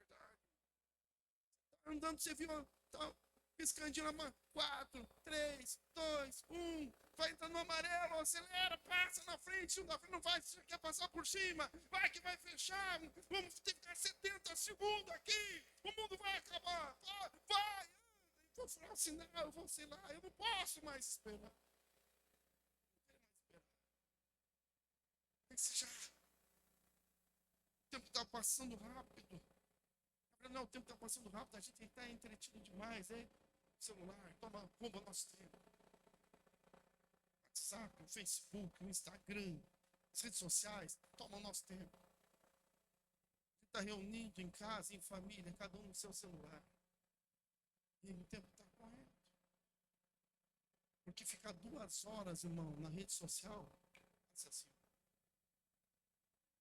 Verdade. Tá andando, você viu, tá piscandinho lá, 4, 3, 2, 1. Vai entrar no amarelo, acelera, passa na frente, não vai, você quer passar por cima, vai que vai fechar, vamos ter que ficar 70 segundos aqui, o mundo vai acabar, vai, vou falar assim, não, eu vou, sei lá, eu não posso mais esperar. Não quero mais esperar. Tem que ser já. O tempo está passando rápido. Não, o tempo está passando rápido, a gente está entretido demais, hein? O celular, rouba nosso tempo. WhatsApp, o Facebook, o Instagram, as redes sociais, tomam nosso tempo. A gente está reunido em casa, em família, cada um no seu celular. E o tempo está correndo. Porque ficar 2 horas, irmão, na rede social, assim,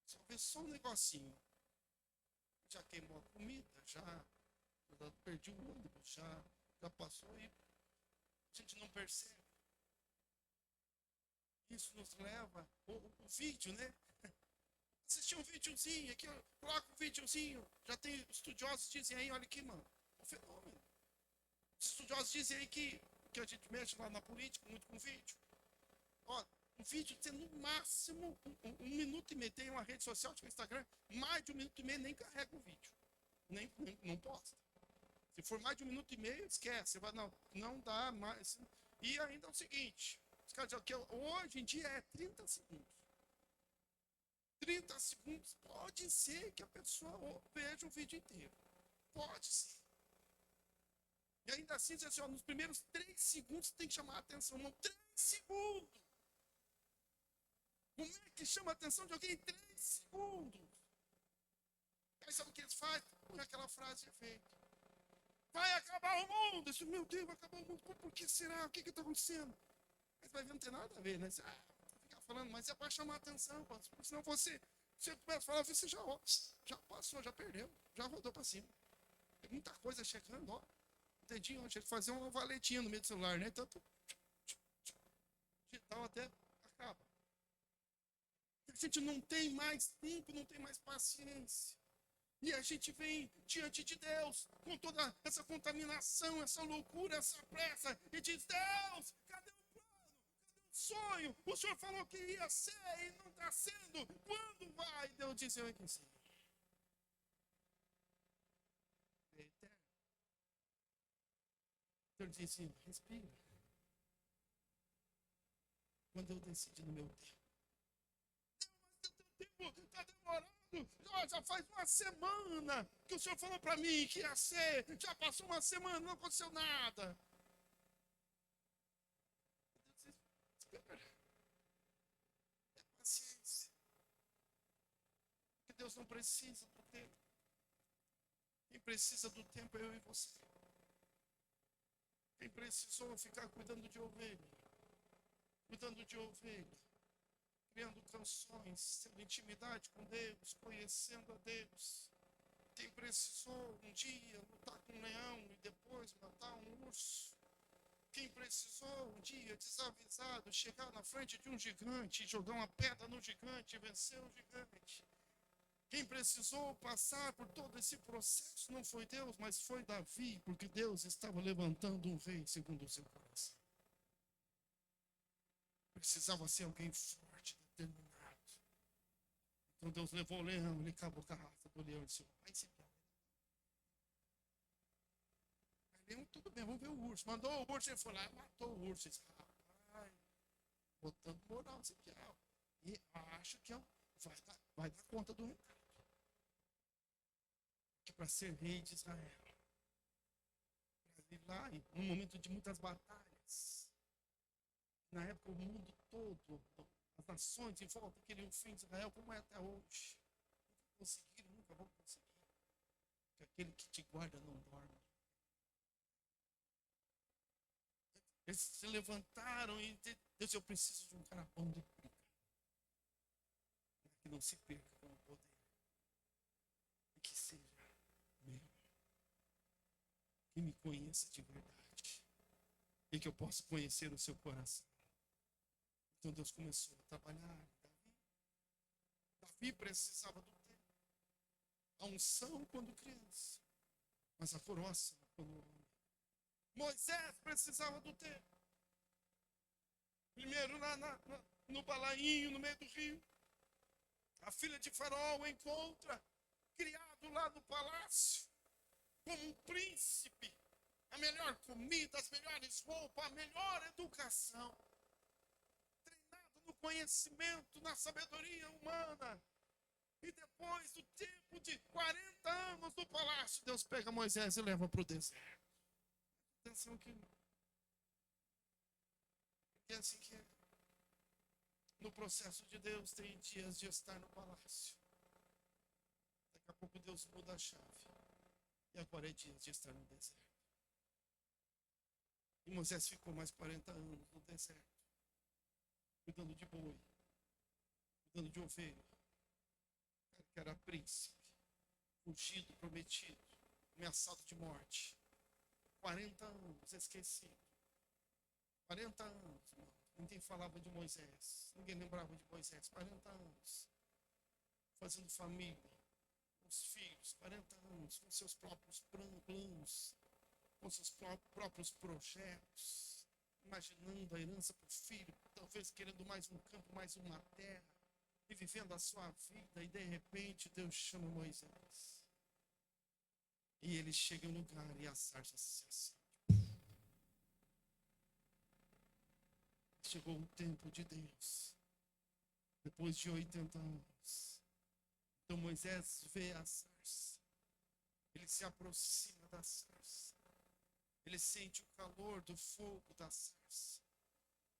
só vê só um negocinho. Já queimou a comida, já perdi o ônibus, já passou e gente não percebe. Isso nos leva, o vídeo, né? Assistir um videozinho, aqui, coloca um videozinho. Já tem estudiosos que dizem aí, olha aqui, mano, o fenômeno. Os estudiosos dizem aí que a gente mexe lá na política, muito com vídeo. Ó, um vídeo tem no máximo um minuto e meio. Tem uma rede social, tipo Instagram, mais de 1 minuto e meio nem carrega o vídeo. Não posta. Se for mais de 1 minuto e meio, esquece. Vai, não dá mais. E ainda é o seguinte, os caras dizem que hoje em dia é 30 segundos. 30 segundos, pode ser que a pessoa veja o vídeo inteiro. Pode ser. E ainda assim, diz assim, ó, nos primeiros 3 segundos tem que chamar a atenção. Não, 3 segundos. Como é que chama a atenção de alguém em 3 segundos? Aí sabe o que eles fazem? Põe aquela frase de efeito. Vai acabar o mundo. Isso, meu Deus, vai acabar o mundo. Por que será? O que está acontecendo? Mas vai ver, não tem nada a ver, né? Você, ficar falando, mas é para chamar a atenção. Senão você começa a falar, você já passou, já perdeu, já rodou para cima. Tem muita coisa chegando, ó. O dedinho, ó, tinha que fazer uma valetinha no meio do celular, né? Tanto digital até acaba. A gente não tem mais tempo, não tem mais paciência. E a gente vem diante de Deus com toda essa contaminação, essa loucura, essa pressa, e diz: Deus, cadê o plano? Cadê o sonho? O Senhor falou que ia ser e não está sendo. Quando vai? Deus diz: eu é que sei. É eterno. Deus disse: respira. Quando eu decidi no meu tempo. Está demorando. Já faz uma semana que o Senhor falou para mim que ia ser. Já passou uma semana, não aconteceu nada. Espera. É paciência. Porque Deus não precisa do tempo. Quem precisa do tempo é eu e você. Quem precisou ficar cuidando de ovelha, criando canções, tendo intimidade com Deus, conhecendo a Deus. Quem precisou um dia lutar com um leão e depois matar um urso. Quem precisou um dia, desavisado, chegar na frente de um gigante, jogar uma pedra no gigante e vencer o gigante. Quem precisou passar por todo esse processo não foi Deus, mas foi Davi, porque Deus estava levantando um rei segundo o seu coração. Precisava ser alguém forte, determinado. Então Deus levou o leão, ele acabou com a raça do leão e disse: vai se piar. Aí leão, tudo bem, vamos ver o urso. Mandou o urso, ele foi lá e matou o urso. Ele disse: rapaz, botando moral nesse piar. E acho que vai dar conta do recado. Que para ser rei de Israel, para ir lá, num momento de muitas batalhas, na época o mundo todo, as nações em volta queriam o fim de Israel, como é até hoje. Nunca conseguiram, nunca vão conseguir. Porque aquele que te guarda não dorme. Eles se levantaram e Deus, eu preciso de um cara bom de briga. Que não se perca com o poder. E que seja meu. Que me conheça de verdade. E que eu possa conhecer o seu coração. Então Deus começou a trabalhar em Davi. Davi precisava do tempo. A unção quando criança, mas a coroação quando homem. Moisés precisava do tempo. Primeiro no balainho, no meio do rio. A filha de Faraó o encontra, criado lá no palácio, como um príncipe. A melhor comida, as melhores roupas, a melhor educação. Treinado no conhecimento, na sabedoria humana. E depois do tempo de 40 anos no palácio, Deus pega Moisés e leva para o deserto. Atenção aqui. Porque é assim que é. No processo de Deus tem dias de estar no palácio. Daqui a pouco Deus muda a chave. E agora é dias de estar no deserto. E Moisés ficou mais 40 anos no deserto. Cuidando de boi. Cuidando de ovelha. Que era príncipe. Fugido, prometido. Ameaçado de morte. 40 anos esquecido. 40 anos, irmão. Ninguém falava de Moisés. Ninguém lembrava de Moisés. 40 anos. Fazendo família. Os filhos. 40 anos. Com seus próprios planos. Com seus próprios projetos. Imaginando a herança para o filho. Talvez querendo mais um campo, mais uma terra. E vivendo a sua vida. E de repente Deus chama Moisés. E ele chega no lugar e a sarça se acende. Chegou o tempo de Deus. Depois de 80 anos. Então Moisés vê a sarça. Ele se aproxima da sarça. Ele sente o calor do fogo da sarça.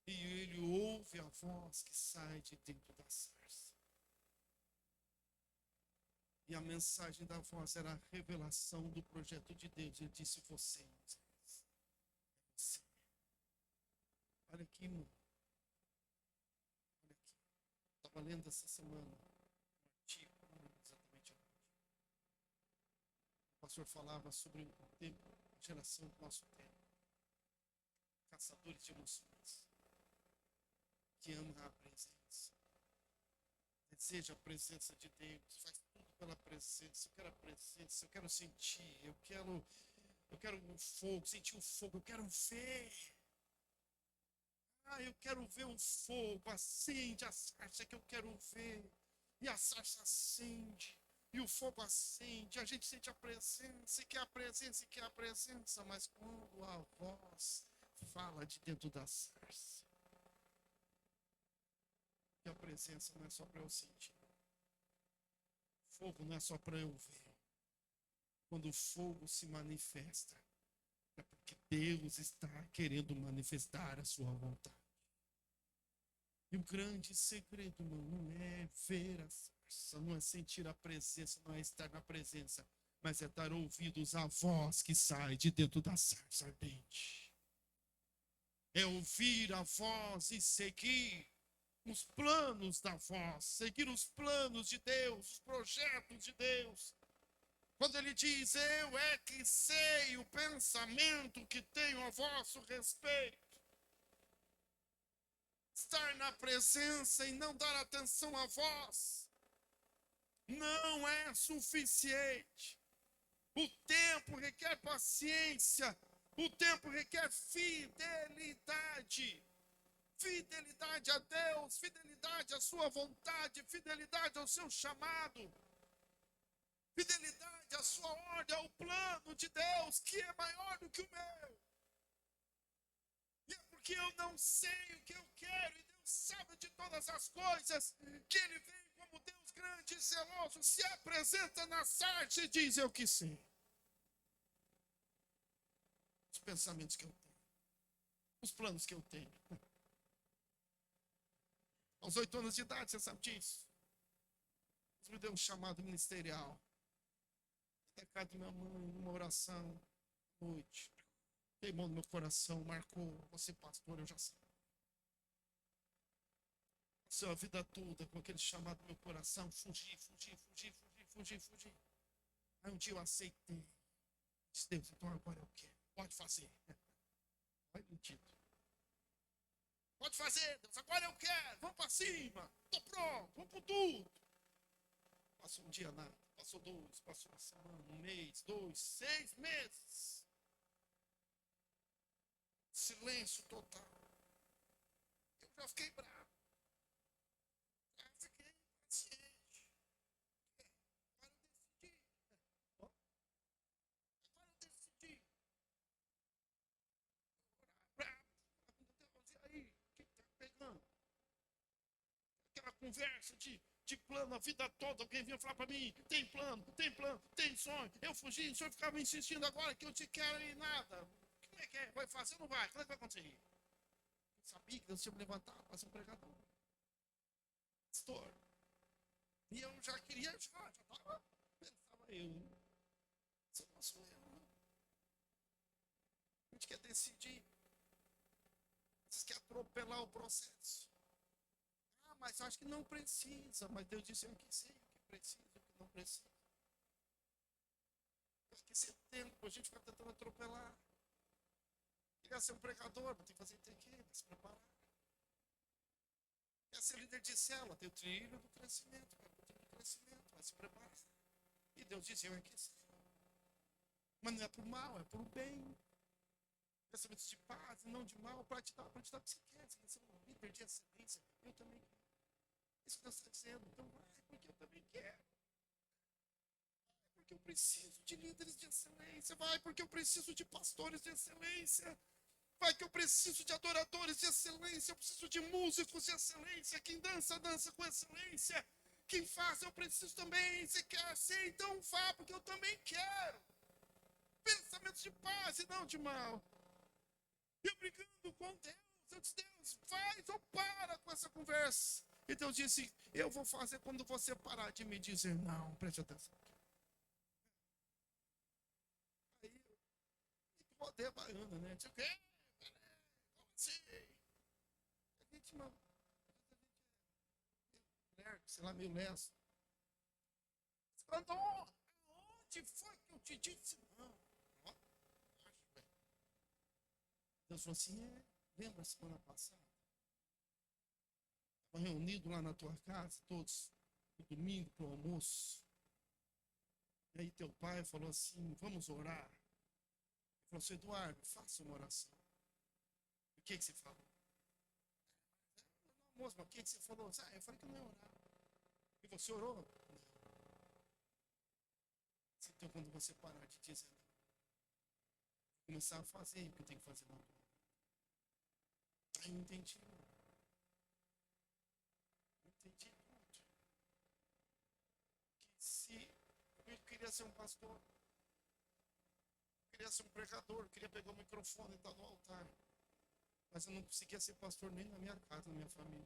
E ele ouve a voz que sai de dentro da sarça. E a mensagem da voz era a revelação do projeto de Deus. Ele disse: você, Moisés. É você. Olha aqui, irmão. Olha aqui. Estava lendo essa semana um artigo, não lembro exatamente onde. O pastor falava sobre o tempo, a geração do nosso tempo. Caçadores de emoções. Que ama a presença. Deseja a presença de Deus. Faz tudo pela presença. Eu quero a presença. Eu quero sentir. Eu quero o fogo. Sentir o fogo. Eu quero ver. Eu quero ver o fogo. Acende a sarça que eu quero ver. E a sarça acende. E o fogo acende. A gente sente a presença. E quer a presença. E quer a presença. Mas quando a voz fala de dentro da sarça, que a presença não é só para eu sentir. Fogo não é só para eu ver. Quando o fogo se manifesta, é porque Deus está querendo manifestar a sua vontade. E o grande segredo, irmão, não é ver a sarça, não é sentir a presença, não é estar na presença, mas é dar ouvidos à voz que sai de dentro da sarça ardente. É ouvir a voz e seguir os planos da voz, seguir os planos de Deus, os projetos de Deus. Quando ele diz: eu é que sei o pensamento que tenho a vosso respeito. Estar na presença e não dar atenção à voz não é suficiente. O tempo requer paciência, o tempo requer fidelidade. Fidelidade a Deus, fidelidade à sua vontade, fidelidade ao seu chamado, fidelidade à sua ordem, ao plano de Deus, que é maior do que o meu. E é porque eu não sei o que eu quero, e Deus sabe de todas as coisas, que Ele vem como Deus grande e zeloso, se apresenta na sarça e diz: eu que sei. Os pensamentos que eu tenho, os planos que eu tenho. Aos 8 anos de idade, você sabe disso? Deus me deu um chamado ministerial. Até a casa da minha mãe, numa oração, noite. Queimou no meu coração, marcou. Você, pastor, eu já sei. Passei a vida toda com aquele chamado no meu coração. Fugir. Aí um dia eu aceitei. Disse: Deus, então agora eu quero. Pode fazer. Olha o título. Pode fazer, Deus, agora eu quero. Vamos para cima. Estou pronto, vamos por tudo. Passou um dia nada. Passou 2, passou uma semana, 1 mês, 2, 6 meses. Silêncio total. Eu já fiquei bravo. Já fiquei impaciente. Agora eu decidi. Agora eu decidi. Bravo. Deus, e aí? O que está pegando? Aquela conversa de plano a vida toda. Alguém vinha falar para mim: tem plano, tem sonho. Eu fugi, o senhor ficava insistindo agora que eu te quero e nada. Como é que é? Vai fazer ou não vai? Como é que vai acontecer? Eu sabia que Deus tinha me levantado para ser um pregador. Pastor. E eu já queria, já estava, pensava eu. Isso não sou eu, não. A gente quer decidir. A gente quer atropelar o processo. Mas acho que não precisa. Mas Deus disse: eu que sei o que precisa, o que não precisa. Porque esse tempo a gente fica tentando atropelar. Queria ser um pregador, tem que fazer ITQ, vai se preparar. Quer ser líder de célula, tem o trilho do crescimento, vai pro trilho do crescimento, vai se preparar. E Deus dizia, eu é que sei. Mas não é pro mal, é pro bem. Pensamentos de paz e não de mal, para te dar o que você quer. Você quer ser um líder de excelência, eu também quero. Isso que Deus está dizendo, então vai, porque eu também quero. Porque eu preciso de líderes de excelência, vai, porque eu preciso de pastores de excelência. Vai que eu preciso de adoradores de excelência, eu preciso de músicos de excelência, quem dança, dança com excelência, quem faz, eu preciso também, você quer ser, então vá, porque eu também quero. Pensamentos de paz e não de mal. Eu brigando com Deus, eu disse, Deus, faz ou para com essa conversa. E Deus disse, eu vou fazer quando você parar de me dizer não, preste atenção. Aí, rodei a baiana, né? Tipo, como assim? A gente, mano, sei lá, meio leso. Quando, aonde foi que eu te disse não? Deus falou assim, lembra a semana passada? Estava reunido lá na tua casa, todos, no domingo, para o almoço. E aí teu pai falou assim, vamos orar. Ele falou assim, Eduardo, faça uma oração. O que você falou? No almoço, mas o que você falou? Eu falei que não ia orar. E você orou? Não. Então quando você parar de dizer não, começar a fazer o que tem que fazer não. Aí eu entendi. Entendi tudo. Que se eu queria ser um pastor, queria ser um pregador, queria pegar o microfone e estar no altar. Mas eu não conseguia ser pastor nem na minha casa, na minha família.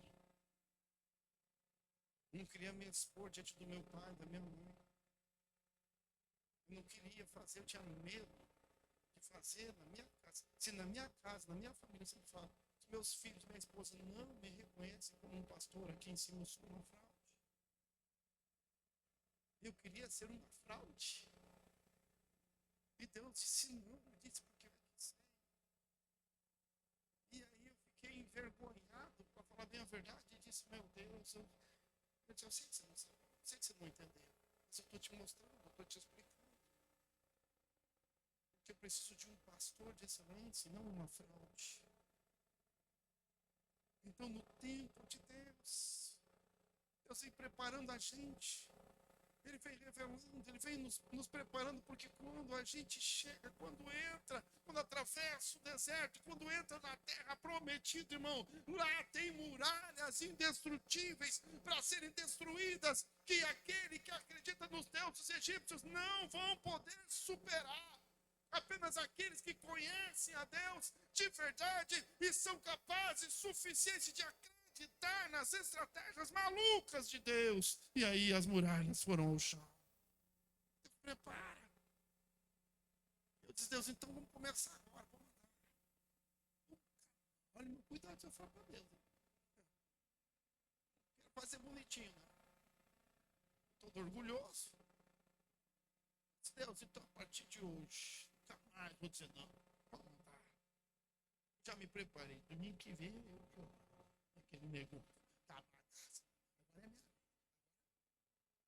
Eu não queria me expor diante do meu pai, da minha mãe. Eu não queria fazer, eu tinha medo de fazer na minha casa. Se na minha casa, na minha família, você fala, os meus filhos, minha esposa não me reconhecem como um pastor, aqui em cima eu sou uma fraude. Eu queria ser uma fraude. E Deus disse não, eu disse porque eu quis. E aí eu fiquei envergonhado, para falar bem a verdade, e disse, meu Deus, eu sei que você não sabe, eu sei que você não entendeu, mas eu estou te mostrando, eu estou te explicando. Porque eu preciso de um pastor de excelência, não uma fraude. Então, no tempo de Deus, Deus vem preparando a gente. Ele vem revelando, ele vem nos preparando, porque quando a gente chega, quando entra, quando atravessa o deserto, quando entra na terra prometida, irmão, lá tem muralhas indestrutíveis para serem destruídas, que aquele que acredita nos deuses egípcios não vão poder superar. Apenas aqueles que conhecem a Deus de verdade e são capazes, suficientes de acreditar nas estratégias malucas de Deus. E aí as muralhas foram ao chão. Deus prepara. Eu disse, Deus, então vamos começar agora. Vamos andar. Olha, meu cuidado se eu falar para Deus. Quero fazer bonitinho, né? Todo orgulhoso. Deus, então a partir de hoje, nunca mais vou dizer não. Vamos andar. Já me preparei. Domingo que vem eu aquele nego tá na casa. Agora é minha.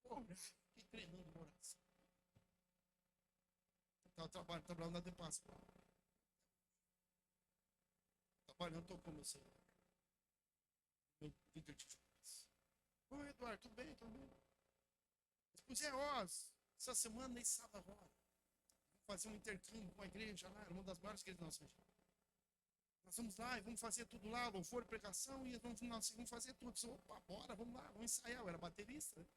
Porra, fiquei treinando uma oração. Eu tava trabalhando na De Pascoal. Trabalhando, tô com meu celular. Meu líder de jovens. Oi, Eduardo, tudo bem? Tudo bem? Pois é, ó, essa semana nem sábado agora. Vamos fazer um intercâmbio com a igreja lá, uma das maiores igrejas da nossa região. Nós vamos lá e vamos fazer tudo lá, louvor, pregação, e vamos fazer tudo. Opa, bora, vamos lá, vamos ensaiar. Eu era baterista, né?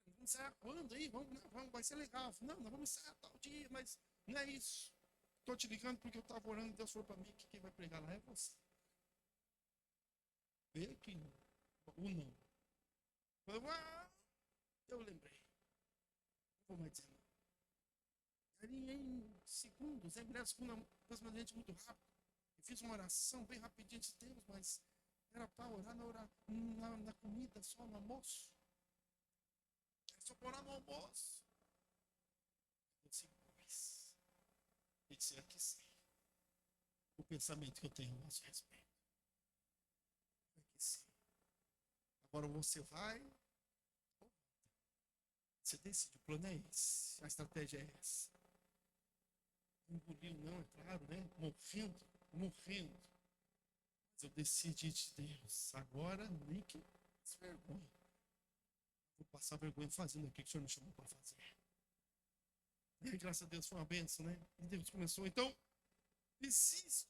Vamos ensaiar quando aí? Vamos, vai ser legal. Não, nós vamos ensaiar tal dia, mas não é isso. Estou te ligando porque eu estava orando e Deus falou para mim que quem vai pregar lá é você. Vê que o não. Eu lembrei. Não vou mais dizer não. Ali em segundos, em breve, segunda, muito rápido. Eu fiz uma oração bem rapidinho, disse, Deus, mas era para orar na comida, só no almoço. Era só para orar no almoço. Eu disse, pois. Ele disse, aqui sim. o pensamento que eu tenho a nosso respeito. É que sim. Agora você vai, você decide, o plano é esse, a estratégia é essa. Engoliu não, é claro, né? Morrendo. Mas eu decidi de Deus, agora nem que vergonha. Vou passar vergonha fazendo aquilo que o Senhor me chamou para fazer. E aí, graças a Deus, foi uma bênção, né? E Deus começou. Então, existe.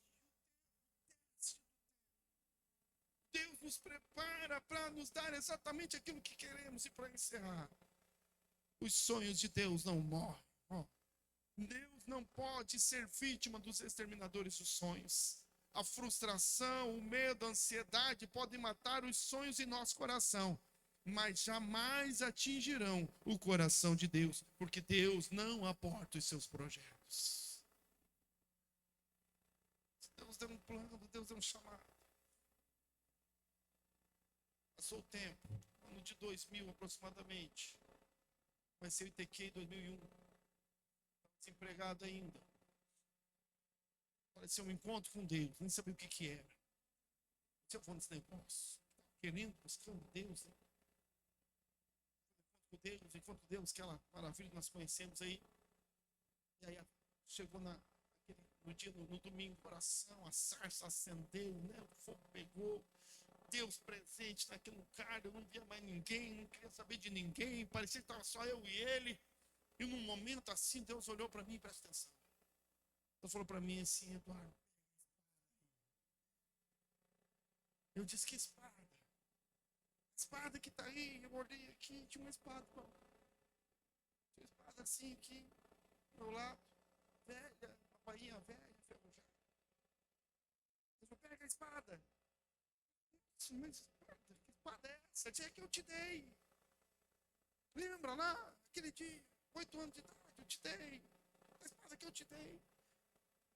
Deus nos prepara para nos dar exatamente aquilo que queremos. E para encerrar, os sonhos de Deus não morrem. Deus não pode ser vítima dos exterminadores dos sonhos. A frustração, o medo, a ansiedade podem matar os sonhos em nosso coração, mas jamais atingirão o coração de Deus, porque Deus não aborta os seus projetos. Deus deu um plano, Deus deu um chamado. Passou o tempo, ano de 2000 aproximadamente. Vai ser o ITQ em 2001. Desempregado ainda. Parecia um encontro com Deus, nem sabia o que era. Se eu for nesse negócio, querendo, buscando Deus, né? Encontro com Deus, aquela maravilha que nós conhecemos aí. E aí chegou no dia, no domingo, oração, a sarça acendeu, né? O fogo pegou. Deus presente naquele lugar, eu não via mais ninguém, não queria saber de ninguém, parecia que estava só eu e ele. E num momento assim, Deus olhou para mim e presta atenção. Deus falou para mim assim, Eduardo. Eu disse, que espada? Espada que está aí, eu olhei aqui, tinha uma espada, tinha uma espada assim aqui, do meu lado, velha, uma bainha velha, enferrujada. Deus falou, pega a espada. Mas que espada é essa? É que eu te dei. Lembra lá, aquele dia, 8 anos de idade, eu te dei. A espada que eu te dei.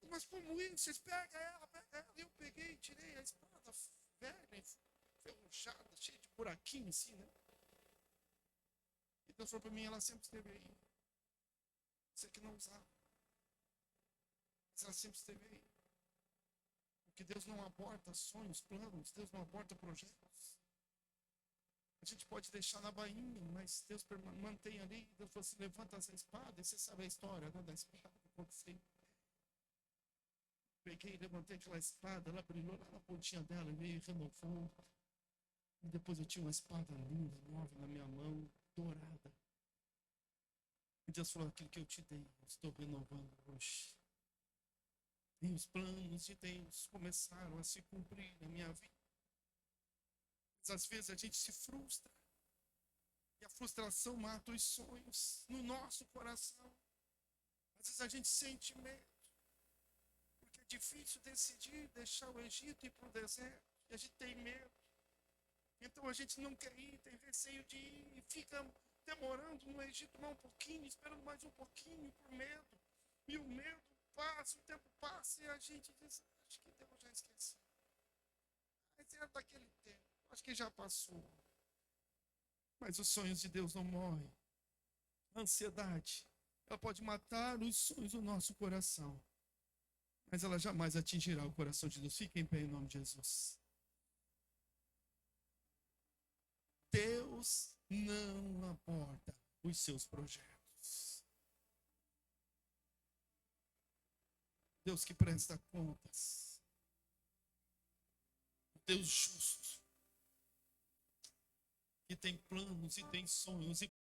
Mas como isso? Vocês pegam ela, e eu peguei, tirei a espada velha, enferrujada, cheia de buraquinho assim, né? E Deus falou para mim, ela sempre esteve aí. Você que não usava. Mas ela sempre esteve aí. Porque Deus não aborta sonhos, planos, Deus não aborta projetos. A gente pode deixar na bainha, mas Deus mantém ali. Deus falou assim, levanta essa espada, e você sabe a história, né, da espada que aconteceu. Peguei, levantei aquela espada, ela brilhou lá na pontinha dela, veio e renovou. E depois eu tinha uma espada linda, nova na minha mão, dourada. E Deus falou, aquilo que eu te dei, eu estou renovando hoje. E os planos de Deus começaram a se cumprir na minha vida. Mas às vezes a gente se frustra. E a frustração mata os sonhos no nosso coração. Às vezes a gente sente medo. Porque é difícil decidir deixar o Egito e ir para o deserto. E a gente tem medo. Então a gente não quer ir, tem receio de ir. E fica demorando no Egito mais um pouquinho, esperando mais um pouquinho por medo. E o medo passa, o tempo passa e a gente diz, acho que Deus já esqueceu. Mas era daquele tempo, acho que já passou. Mas os sonhos de Deus não morrem. A ansiedade, ela pode matar os sonhos do nosso coração, mas ela jamais atingirá o coração de Deus. Fique em pé em nome de Jesus. Deus não aborta os seus projetos. Deus que presta contas. Deus justo. Que tem planos e tem sonhos e